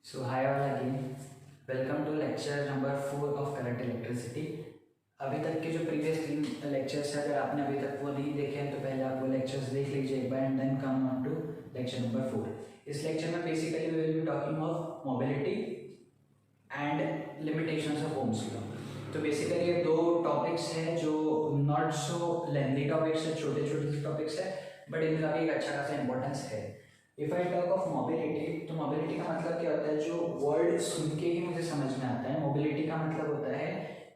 So hi all again, welcome to lecture number 4 of current electricity। अभी तक के जो प्रीवियस 3 लेक्चर्स है, अगर आपने अभी तक वो नहीं देखे हैं तो पहले आप वो लेक्चर्स देख लीजिए एक बार and then come on to lecture number 4। इस लेक्चर में basically we will be talking of mobility and limitations of Ohm's law. तो बेसिकली ये दो टॉपिक्स हैं जो नॉट सो लेंथी टॉपिक्स है, छोटे छोटे टॉपिक्स है, बट इनका भी एक अच्छा खासा इंपॉर्टेंस है। If I talk of mobility, तो मोबिलिटी का मतलब क्या होता है, जो वर्ड सुन के ही मुझे समझ में आता है। मोबिलिटी का मतलब होता है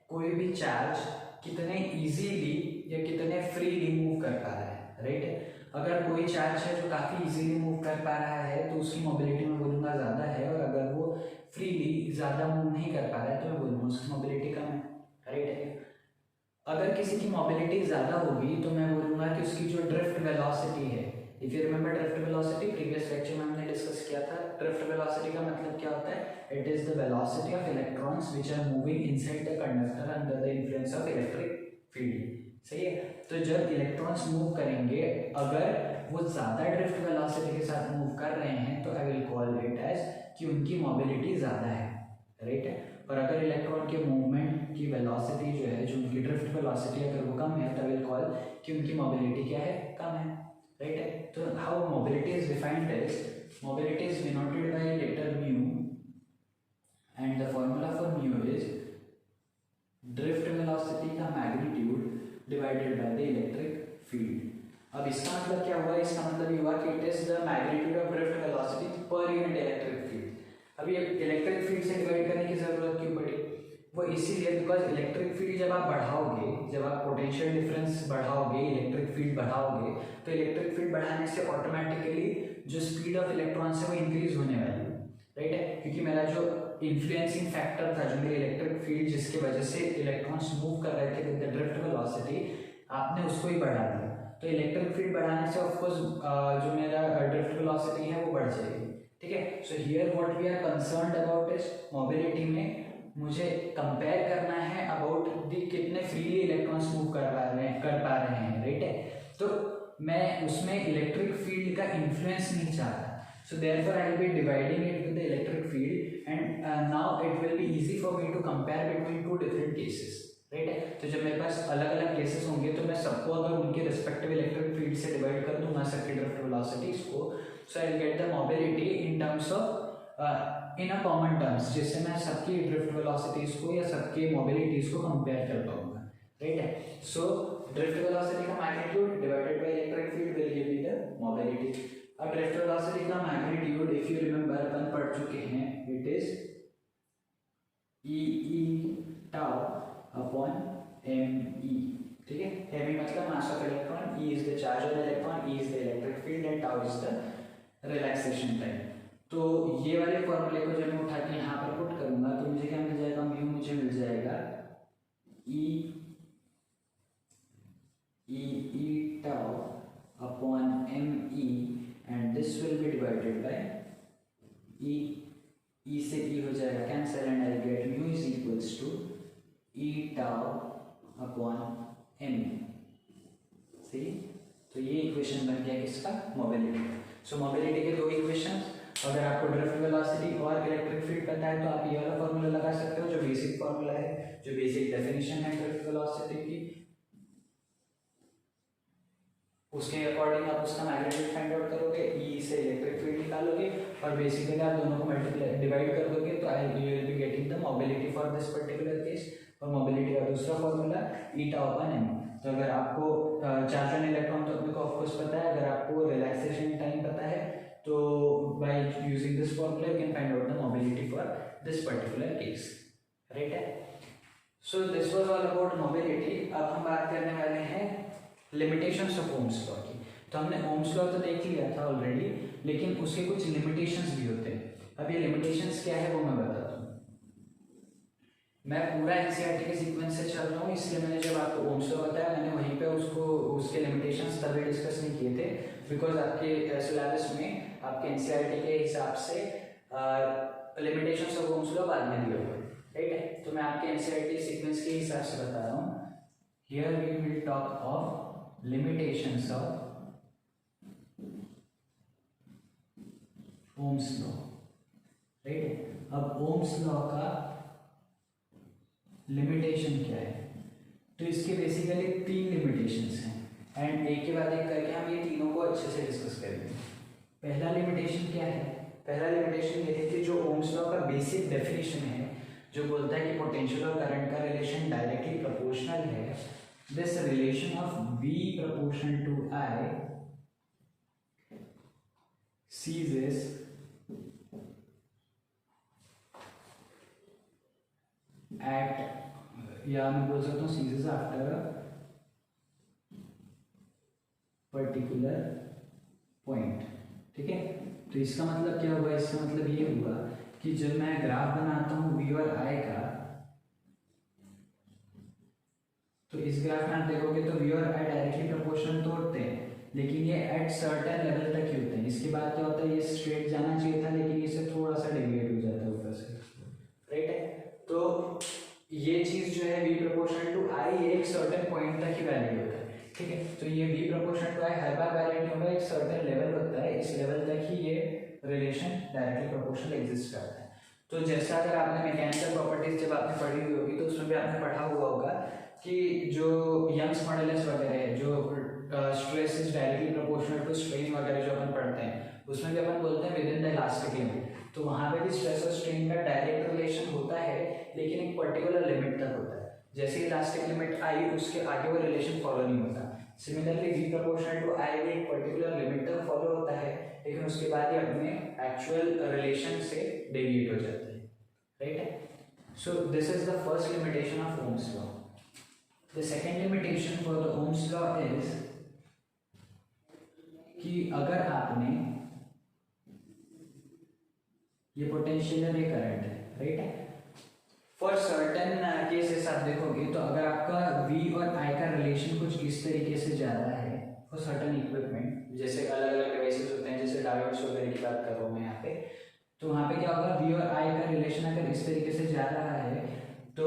कोई भी चार्ज कितने इजीली या कितने फ्रीली मूव कर पा रहा है, राइट। अगर कोई चार्ज है जो काफ़ी इजीली मूव कर पा रहा है तो उसकी मोबिलिटी में बोलूँगा ज़्यादा है, और अगर वो फ्रीली ज़्यादा मूव नहीं कर पा रहा है तो मैं बोलूँगा उसकी मोबिलिटी कम है, राइट। अगर किसी की मोबिलिटी ज़्यादा होगी तो मैं बोलूँगा कि उसकी जो ड्रिफ्ट वेलोसिटी है, if you remember drift velocity previous lecture में हमने डिस्कस किया था। ड्रिफ्ट वेलोसिटी का मतलब क्या होता है, it is the velocity of electrons which are moving inside the conductor under the influence of electric field. सही है, तो जब इलेक्ट्रॉन्स मूव करेंगे, अगर वो ज़्यादा ड्रिफ्ट वेलोसिटी के साथ मूव कर रहे हैं तो I will call it as कि उनकी मोबिलिटी ज़्यादा है, राइट। और अगर इलेक्ट्रॉन के मूवमेंट की वेलोसिटी जो है, जो उनकी ड्रिफ्ट वेलोसिटी अगर वो कम है तो आई विल कॉल कि उनकी मोबिलिटी क्या है, कम है, right? So how mobility is defined is, mobility is denoted by letter mu, and the formula for mu is drift velocity का magnitude divided by the electric field। अब इसका मतलब क्या हुआ, इसका मतलब ये हुआ कि it is the magnitude of drift velocity per unit electric field। अभी इलेक्ट्रिक फील्ड से डिवाइड करने की जरूरत क्यों पड़ी, वो इसीलिए बिकॉज इलेक्ट्रिक फील्ड जब आप बढ़ाओगे, जब आप पोटेंशियल डिफरेंस बढ़ाओगे, इलेक्ट्रिक फील्ड बढ़ाओगे, तो इलेक्ट्रिक फील्ड बढ़ाने से ऑटोमेटिकली जो स्पीड ऑफ इलेक्ट्रॉन्स है वो इंक्रीज होने वाली है, राइट है। क्योंकि मेरा जो इन्फ्लुएंसिंग फैक्टर था, जो मेरी इलेक्ट्रिक फील्ड जिसकी वजह से इलेक्ट्रॉन्स मूव कर रहे थे विद द ड्रिफ्ट वेलोसिटी, आपने उसको ही बढ़ा दिया, तो इलेक्ट्रिक फील्ड बढ़ाने से ऑफकोर्स जो मेरा ड्रिफ्ट वेलोसिटी है वो बढ़ जाएगी, ठीक है। So here what we are concerned about is mobility में मुझे कंपेयर करना है अबाउट दी कितने फ्रीली इलेक्ट्रॉन्स मूव कर पा रहे हैं, राइट है। तो मैं उसमें इलेक्ट्रिक फील्ड का इन्फ्लुएंस नहीं चाहता, so therefore I will be dividing it with the electric field and now it will be easy for me to compare between two different cases, right है। तो जब मेरे पास अलग अलग केसेस होंगे तो मैं सबको अगर उनके रिस्पेक्टिव इलेक्ट्रिक फील्ड से डिवाइड कर दूंगा सबकी ड्रिफ्ट वेलोसिटीज को, so I will get the mobility in terms of in a common terms, जिससे मैं सबकी ड्रिफ्ट वेलोसिटीज को या सबके मोबिलिटीज को कंपेयर कर पाऊंगा, राइट है। सो ड्रिफ्ट वेलोसिटी का magnitude divided by electric field will give me the mobility. अब ड्रिफ्ट वेलोसिटी का मैग्नीट्यूड इफ यू रिमेंबर अपन पढ़ चुके हैं, it is E tau upon M E, ठीक है। एम ई मतलब mass of electron, E is the charge of electron, E is the electric field and tau is the relaxation time. तो ये वाले फॉर्मूले को जब मैं उठा के यहाँ पर पुट करूंगा तो मुझे क्या मिल जाएगा, म्यू मुझे मिल जाएगा e tau upon M e, and this will be divided by e से ई हो जाएगा cancel, and I get mu is equals to e tau upon M e. सही, तो ये इक्वेशन बन गया किसका, मोबिलिटी। सो मोबिलिटी के दो इक्वेशन, अगर आपको ड्रिफ्ट वेलोसिटी और इलेक्ट्रिक फील्ड पता है तो आप ये वाला फॉर्मूला लगा सकते हो, जो बेसिक फॉर्मूला है, जो बेसिक डेफिनेशन है ड्रिफ्ट वेलोसिटी की, उसके अकॉर्डिंग आप उसका मैग्नीट्यूड फाइंड आउट करोगे, ई से इलेक्ट्रिक फील्ड निकालोगे और बेसिकली आप दोनों को मल्टीप्लाई डिवाइड कर दोगे तो I you will be getting the mobility for this particular case. और मोबिलिटी का दूसरा formula e tau upon m. तो अगर आपको चार्ज ऑन इलेक्ट्रॉन तो अपने को ऑफकोर्स पता है, अगर आपको रिलैक्सेशन टाइम पता है तो by using this formula you can find out the mobility for this particular case, right है। So this was all about mobility। अब हम बात करने वाले हैं limitations of Ohms law की। तो हमने Ohms law तो देख लिया था ऑलरेडी, लेकिन उसके कुछ limitations भी होते हैं। अब ये limitations क्या है वो मैं बताता हूँ। मैं पूरा एनसीईआरटी के सीक्वेंस से चल रहा हूँ, इसलिए मैंने जब आपको ओम्स लॉ बताया मैंने वहीं पे उसको उसके लिमिटेशंस तभी डिस्कस नहीं किए थे, बिकॉज आपके सिलेबस में आपके एनसीईआरटी के हिसाब से लिमिटेशंस ऑफ ओम्स लॉ बाद में दिए हुए, राइट है। तो मैं आपके एनसीईआरटी सीक्वेंस के हिसाब से बता रहा हूँ। Here we will talk of limitations of Ohm's law, right है। अब ओम्स लॉ का लिमिटेशन क्या है, तो इसके बेसिकली 3 लिमिटेशंस हैं एंड एक के बाद एक करके हम ये तीनों को अच्छे से डिस्कस करेंगे। पहला लिमिटेशन क्या है, पहला लिमिटेशन ये है कि जो ओम्स लॉ का बेसिक डेफिनेशन है जो बोलता है कि पोटेंशियल और करंट का रिलेशन डायरेक्टली प्रोपोर्शनल है, this relation of V proportional to I ceases at, या मैं बोल सकता हूँ ceases after a particular point। ठीक है, तो इसका मतलब क्या हुआ, इसका मतलब ये हुआ कि जब मैं ग्राफ बनाता हूँ V और I का, तो इस ग्राफ में आप देखोगे तो V और I डायरेक्टली प्रोपोर्शनल तोड़ते हैं, लेकिन ये एट सर्टेन लेवल तक ही होते हैं। इसके बाद क्या होता है, ये स्ट्रेट जाना चाहिए था लेकिन इससे थोड़ा सा डेविएट हो जाता है ऊपर से, राइट है। तो ये चीज जो है V प्रोपोर्शनल टू I ये एक सर्टेन पॉइंट तक ही वैलिड होता है, ठीक है। तो ये V प्रोपोर्शनल टू I हर बार वैलिड नहीं होगा, एक सर्टेन लेवल होता है, इस लेवल तक ही ये रिलेशन डायरेक्टली प्रोपोर्शनल एग्जिस्ट करता है। तो जैसा अगर आपने मैकेनिकल प्रॉपर्टीज जब आपने पढ़ी हुई होगी तो उसमें भी आपने पढ़ा हुआ होगा कि जो यंग्स मॉडुलस वगैरह है, जो stress is directly proportional to strain वगैरह जो अपन पढ़ते हैं, उसमें भी अपन बोलते हैं with in the elastic limit. तो वहाँ पे भी स्ट्रेस और स्ट्रेन का डायरेक्ट रिलेशन होता है लेकिन एक पर्टिकुलर लिमिट तक होता है। जैसे इलास्टिक लिमिट आई उसके आगे वो रिलेशन फॉलो नहीं होता। Similarly V proportional to I भी एक पर्टिकुलर लिमिट तक फॉलो होता है लेकिन उसके बाद ये अपने एक्चुअल रिलेशन से डेविएट हो जाता है, राइट है। So this is the first limitation of Ohm's law. The second limitation for the Ohm's law is कि अगर आपने ये पोटेंशियल और ये करंट है, राइट है, फॉर सर्टेन केसेस आप देखोगे तो अगर आपका V और I का रिलेशन कुछ इस तरीके से जा रहा है फॉर सर्टेन इक्विपमेंट, जैसे अलग अलग डिवाइसेस होते हैं, जैसे डायोड्स वगैरह की बात कर रहा हूँ मैं यहाँ पे, तो वहाँ पे क्या होगा, V और I का रिलेशन अगर इस तरीके से जा रहा है तो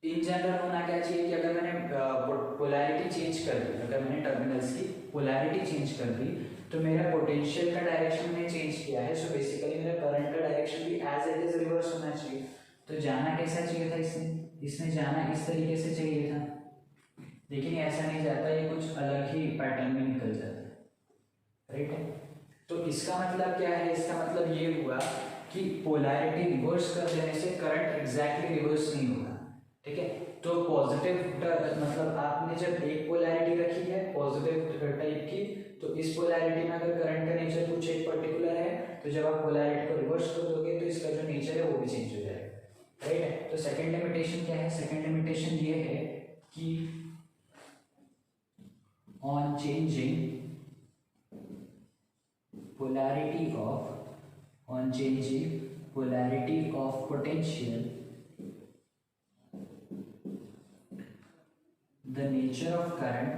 इन जनरल होना क्या चाहिए कि अगर मैंने पोलैरिटी चेंज कर दी, अगर मैंने टर्मिनल्स की पोलैरिटी चेंज कर दी तो मेरा पोटेंशियल का डायरेक्शन मैंने चेंज किया है, सो बेसिकली मेरा करंट का डायरेक्शन भी एज इट इज रिवर्स होना चाहिए। तो जाना कैसा चाहिए था, इसने जाना इस तरीके से चाहिए था, लेकिन ऐसा नहीं जाता, ये कुछ अलग ही पैटर्न में निकल जाता है, राइट है। तो इसका मतलब क्या है, इसका मतलब ये हुआ कि पोलैरिटी रिवर्स कर देने से करंट एग्जैक्टली रिवर्स नहीं होगा, ठीक है। तो पॉजिटिव मतलब आपने जब एक पोलैरिटी रखी है पॉजिटिव टाइप की, तो इस पोलैरिटी में अगर करंट का नेचर कुछ एक पर्टिकुलर है तो जब आप पोलैरिटी को रिवर्स कर दोगे तो इसका जो नेचर है वो भी चेंज हो जाएगा, राइट है। तो सेकंड लिमिटेशन क्या है, सेकंड लिमिटेशन ये है कि on changing polarity of potential, the nature of current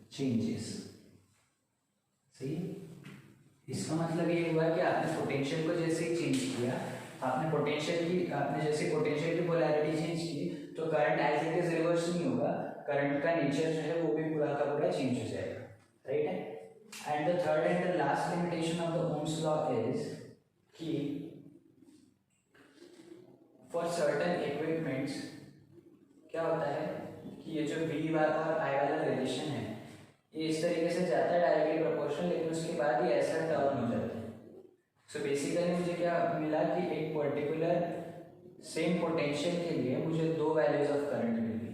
changes। सही, इसका मतलब ये हुआ कि आपने पोटेंशियल को जैसे ही चेंज किया, आपने जैसे पोटेंशियल की पोलैरिटी चेंज की तो current as it is reverse नहीं होगा, करंट का नेचर जो है वो भी पूरा का पूरा चेंज हो जाएगा, राइट है। And the third and the last limitation of the Ohm's law is कि फॉर सर्टेन इक्विपमेंट्स क्या होता है कि ये जो V वाला और I वाला रिलेशन है ये इस तरीके से जाता है डायरेक्टली प्रोपोर्शनल, लेकिन उसके बाद ये ऐसा टर्न हो जाता है। सो बेसिकली मुझे क्या मिला कि एक पर्टिकुलर सेम पोटेंशियल के लिए मुझे दो वैल्यूज ऑफ करंट मिली,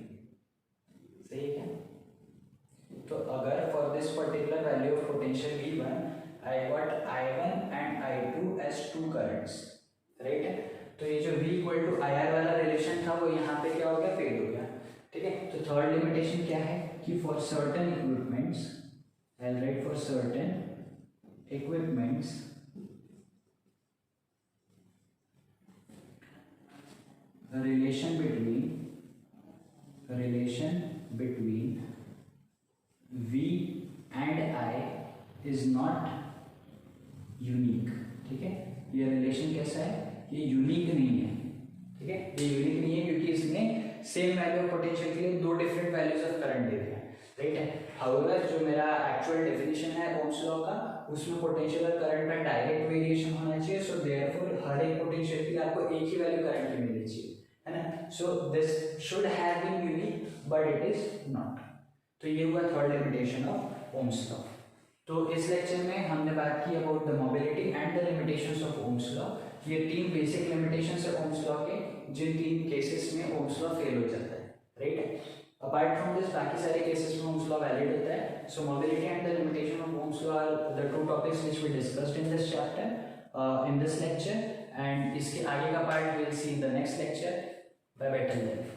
सही है। तो अगर for this particular value of potential V1 I got I1 and I2 as two currents, right है। तो ये जो V इक्वल टू IR वाला रिलेशन था वो यहाँ पे क्या हो गया, फेल हो गया, ठीक है। तो थर्ड लिमिटेशन क्या है कि for certain equipments, I will write for certain equipments relation between V and I is not unique, ठीक है। ये रिलेशन कैसा है, ये यूनिक नहीं है, ठीक है। ये यूनिक नहीं है क्योंकि इसने सेम वैल्यू ऑफ पोटेंशियल के लिए दो डिफरेंट वैल्यूज ऑफ करंट दे दिया। राइट है। हाउएवर जो मेरा एक्चुअल डेफिनेशन है ओम्स लॉ का, उसमें पोटेंशियल और करंट का डायरेक्ट वेरिएशन होना चाहिए, सो देयरफॉर हर एक पोटेंशियल की आपको एक ही वैल्यू करंट की मिलनी चाहिए, है ना। So this should have been unique but it is not. तो ये हुआ third limitation of Ohm's law. तो इस लेक्चर में हमने बात की about the mobility and the limitations of Ohm's law. ये 3 बेसिक लिमिटेशंस है ओम्स लॉ के, जिन 3 केसेस में ओम्स लॉ फेल हो जाता है, राइट है। अपार्ट फ्रॉम दिस बाकी सारे केसेस में ओम्स लॉ वैलिड होता है। So mobility and the limitation of Ohm's law are the 2 topics which we discussed in this chapter in this lecture, and इसके आगे का part we will see in the next lecture. Bye bye till then.